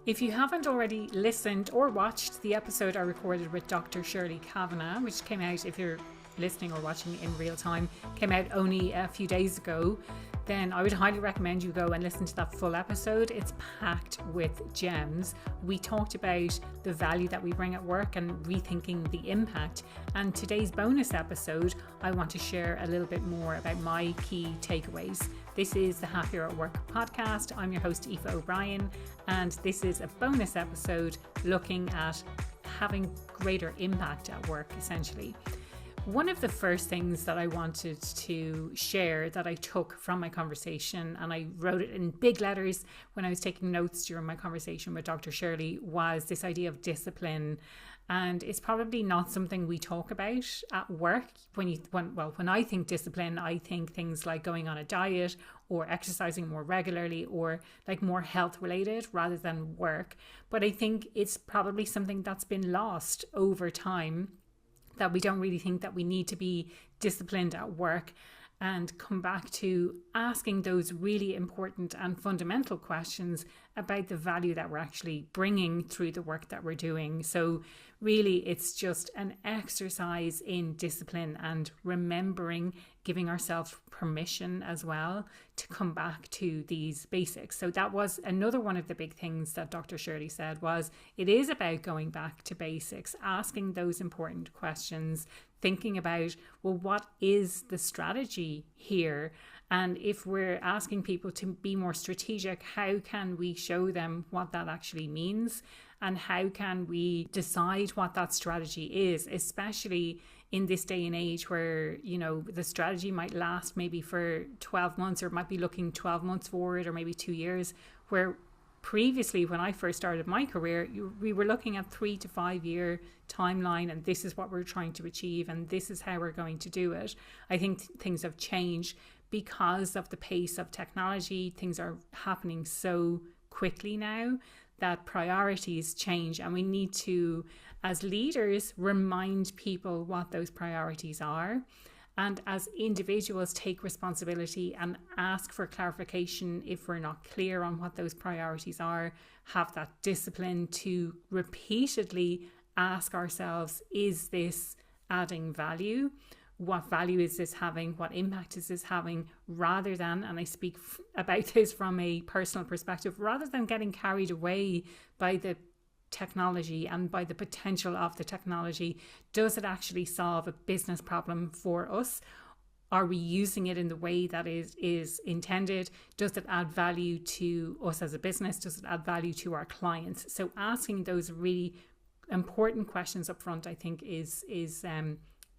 If you haven't already listened or watched the episode I recorded with Dr. Shirley Kavanagh, which came out, if you're listening or watching in real time, came out only a few days ago, then I would highly recommend you go and listen to that full episode. It's packed with gems. We talked about the value that we bring at work and rethinking the impact. And today's bonus episode, I want to share a little bit more about my key takeaways. This is the Happier at Work podcast. I'm your host, Aoife O'Brien, and this is a bonus episode looking at having greater impact at work, essentially. One of the first things that I wanted to share that I took from my conversation, and I wrote it in big letters when I was taking notes during my conversation with Dr. Shirley, was this idea of discipline. And it's probably not something we talk about at work. When I think discipline, I think things like going on a diet or exercising more regularly or like more health related rather than work. But I think it's probably something that's been lost over time, that we don't really think that we need to be disciplined at work, and come back to asking those really important and fundamental questions about the value that we're actually bringing through the work that we're doing. So really, it's just an exercise in discipline and remembering, giving ourselves permission as well to come back to these basics. So that was another one of the big things that Dr. Shirley said, was it is about going back to basics, asking those important questions, thinking about, well, what is the strategy here? And if we're asking people to be more strategic, how can we show them what that actually means? And how can we decide what that strategy is, especially in this day and age where, you know, the strategy might last maybe for 12 months, or it might be looking 12 months forward, or maybe 2 years, where previously, when I first started my career, we were looking at 3 to 5 year timeline, and this is what we're trying to achieve, and this is how we're going to do it. I think things have changed because of the pace of technology. Things are happening so quickly now that priorities change, and we need to, as leaders, remind people what those priorities are. And as individuals, take responsibility and ask for clarification if we're not clear on what those priorities are. Have that discipline to repeatedly ask ourselves, is this adding value? What value is this having? What impact is this having? Rather than, and I speak about this from a personal perspective, rather than getting carried away by the technology and by the potential of the technology, does it actually solve a business problem for us? Are we using it in the way that is intended? Does it add value to us as a business? Does it add value to our clients? So asking those really important questions up front, I think, is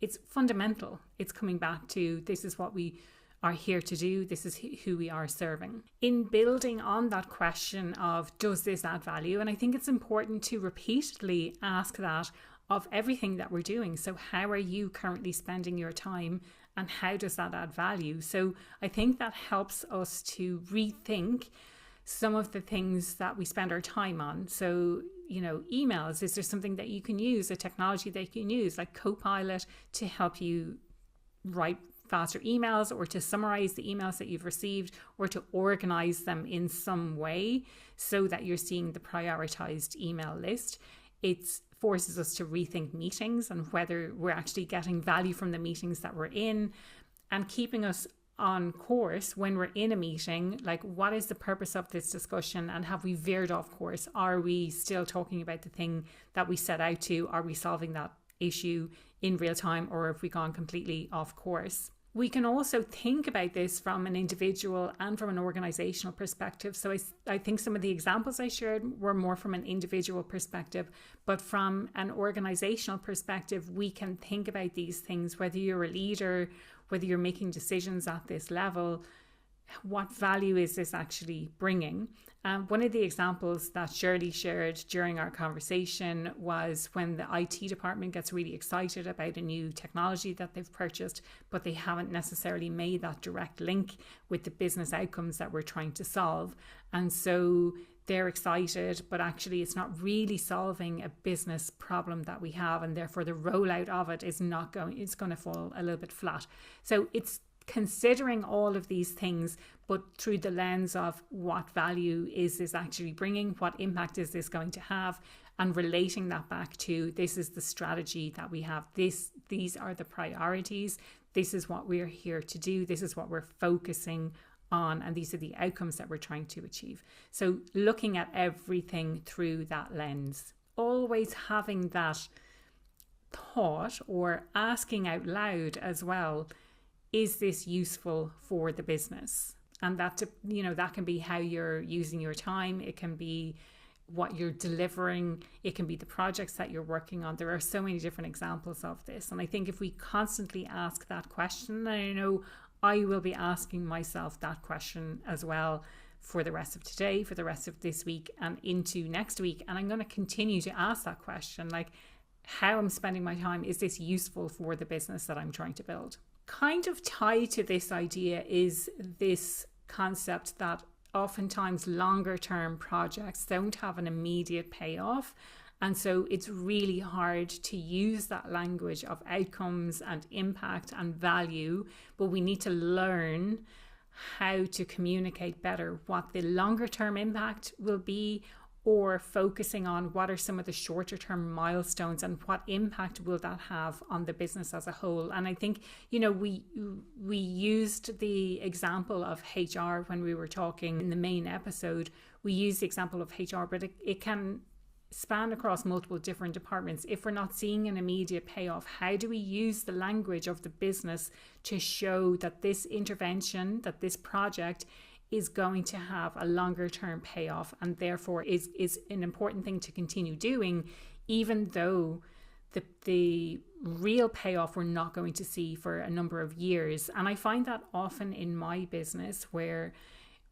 it's fundamental. It's coming back to, this is what we are here to do. This is who we are serving. In building on that question of, does this add value? And I think it's important to repeatedly ask that of everything that we're doing. So how are you currently spending your time, and how does that add value? So I think that helps us to rethink some of the things that we spend our time on. So, you know, emails, is there something that you can use, a technology that you can use like Copilot to help you write faster emails, or to summarize the emails that you've received, or to organize them in some way so that you're seeing the prioritized email list? It forces us to rethink meetings and whether we're actually getting value from the meetings that we're in, and keeping us on course when we're in a meeting. Like, what is the purpose of this discussion, and have we veered off course? Are we still talking about the thing that we set out to? Are we solving that issue in real time, or have we gone completely off course? We can also think about this from an individual and from an organizational perspective. So I think some of the examples I shared were more from an individual perspective, but from an organizational perspective, we can think about these things, whether you're a leader, whether you're making decisions at this level. What value is this actually bringing? One of the examples that Shirley shared during our conversation was when the IT department gets really excited about a new technology that they've purchased, but they haven't necessarily made that direct link with the business outcomes that we're trying to solve. And so they're excited, but actually it's not really solving a business problem that we have, and therefore the rollout of it is not going, it's going to fall a little bit flat. So it's considering all of these things, but through the lens of what value is this actually bringing, what impact is this going to have, and relating that back to this is the strategy that we have, these are the priorities, this is what we're here to do, this is what we're focusing on, and these are the outcomes that we're trying to achieve. So looking at everything through that lens, always having that thought or asking out loud as well, is this useful for the business? And that, that can be how you're using your time. It can be what you're delivering. It can be the projects that you're working on. There are so many different examples of this. And I think if we constantly ask that question, and I know I will be asking myself that question as well for the rest of today, for the rest of this week and into next week. And I'm going to continue to ask that question, like how I'm spending my time. Is this useful for the business that I'm trying to build? Kind of tied to this idea is this concept that oftentimes longer term projects don't have an immediate payoff. And so it's really hard to use that language of outcomes and impact and value, but we need to learn how to communicate better what the longer term impact will be, or focusing on what are some of the shorter term milestones and what impact will that have on the business as a whole. And I think, we used the example of HR when we were talking in the main episode. We used the example of HR, but it can span across multiple different departments. If we're not seeing an immediate payoff, how do we use the language of the business to show that this intervention, that this project is going to have a longer term payoff, and therefore is an important thing to continue doing, even though the real payoff we're not going to see for a number of years. And I find that often in my business where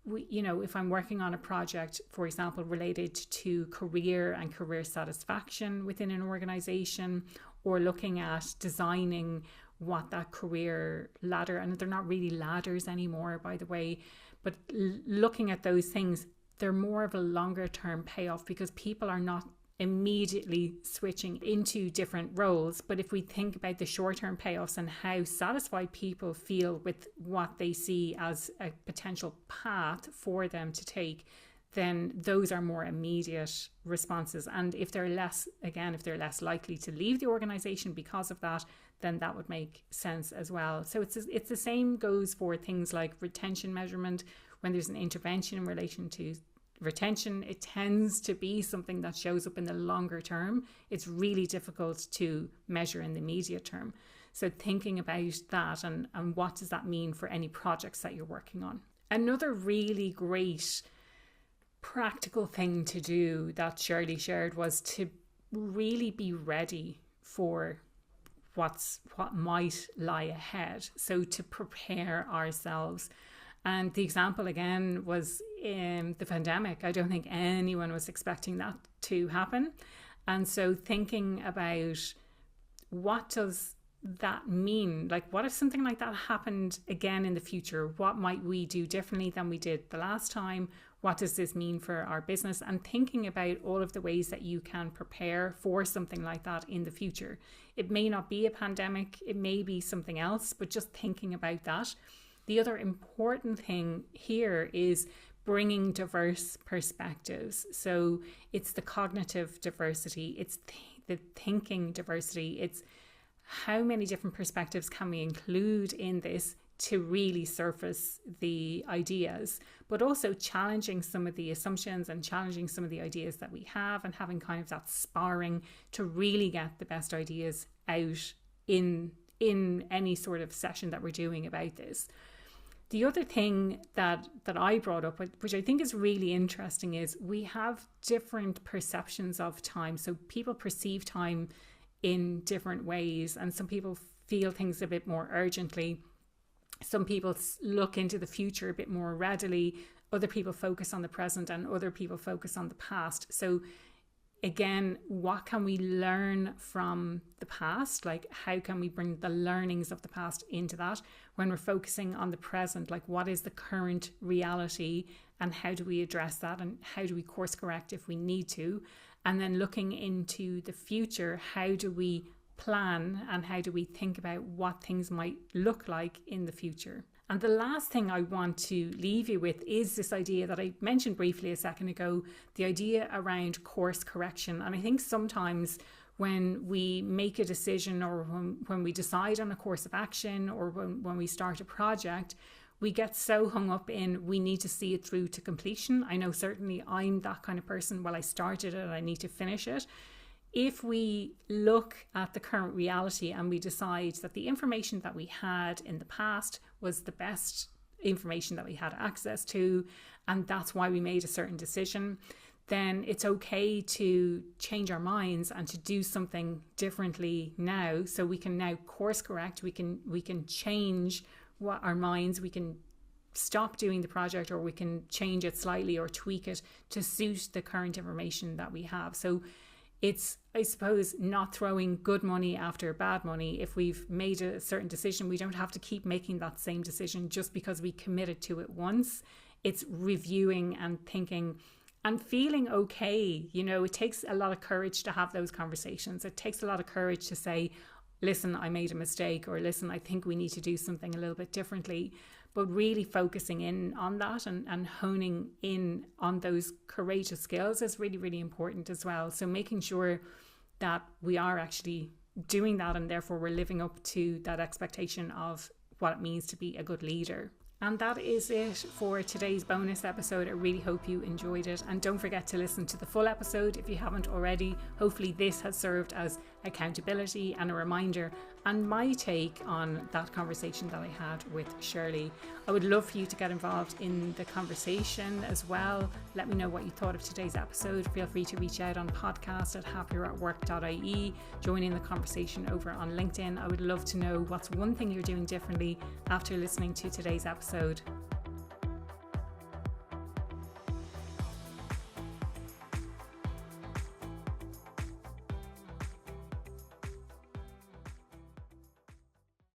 if I'm working on a project, for example, related to career and career satisfaction within an organization, or looking at designing what that career ladder, and they're not really ladders anymore, by the way, but looking at those things, they're more of a longer term payoff because people are not immediately switching into different roles. But if we think about the short-term payoffs and how satisfied people feel with what they see as a potential path for them to take, then those are more immediate responses. And if they're less likely to leave the organization because of that, then that would make sense as well. So it's the same goes for things like retention measurement. When there's an intervention in relation to retention, it tends to be something that shows up in the longer term. It's really difficult to measure in the immediate term. So thinking about that and what does that mean for any projects that you're working on. Another really great practical thing to do that Shirley shared was to really be ready for what might lie ahead. So to prepare ourselves. And the example again was in the pandemic. I don't think anyone was expecting that to happen. And so thinking about what does that mean? Like, what if something like that happened again in the future? What might we do differently than we did the last time? What does this mean for our business? And thinking about all of the ways that you can prepare for something like that in the future. It may not be a pandemic, it may be something else, but just thinking about that. The other important thing here is bringing diverse perspectives. So it's the cognitive diversity, it's the thinking diversity, it's how many different perspectives can we include in this to really surface the ideas, but also challenging some of the assumptions and challenging some of the ideas that we have, and having kind of that sparring to really get the best ideas out in any sort of session that we're doing about this. The other thing that I brought up, which I think is really interesting, is we have different perceptions of time. So people perceive time in different ways, and some people feel things a bit more urgently. Some people look into the future a bit more readily. Other people focus on the present, and other people focus on the past. So again, what can we learn from the past? Like, how can we bring the learnings of the past into that when we're focusing on the present? Like, what is the current reality and how do we address that, and how do we course correct if we need to? And then looking into the future, how do we plan and how do we think about what things might look like in the future. And the last thing I want to leave you with is this idea that I mentioned briefly a second ago, the idea around course correction. And I think sometimes when we make a decision or when we decide on a course of action or when we start a project, we get so hung up in we need to see it through to completion. I know certainly I'm that kind of person. Well, I started it, I need to finish it. If we look at the current reality and we decide that the information that we had in the past was the best information that we had access to, and that's why we made a certain decision, then it's okay to change our minds and to do something differently now. So we can now course correct, we can change what our minds, we can stop doing the project, or we can change it slightly or tweak it to suit the current information that we have. So it's, I suppose, not throwing good money after bad money. If we've made a certain decision, we don't have to keep making that same decision just because we committed to it once. It's reviewing and thinking and feeling okay. You know, it takes a lot of courage to have those conversations. It takes a lot of courage to say, listen, I made a mistake, or listen, I think we need to do something a little bit differently. But really focusing in on that and honing in on those courageous skills is really, really important as well. So making sure that we are actually doing that, and therefore we're living up to that expectation of what it means to be a good leader. And that is it for today's bonus episode. I really hope you enjoyed it. And don't forget to listen to the full episode if you haven't already. Hopefully this has served as accountability and a reminder and my take on that conversation that I had with Shirley. I would love for you to get involved in the conversation as well. Let me know what you thought of today's episode. Feel free to reach out on podcast@happieratwork.ie. Join in the conversation over on LinkedIn. I would love to know what's one thing you're doing differently after listening to today's episode.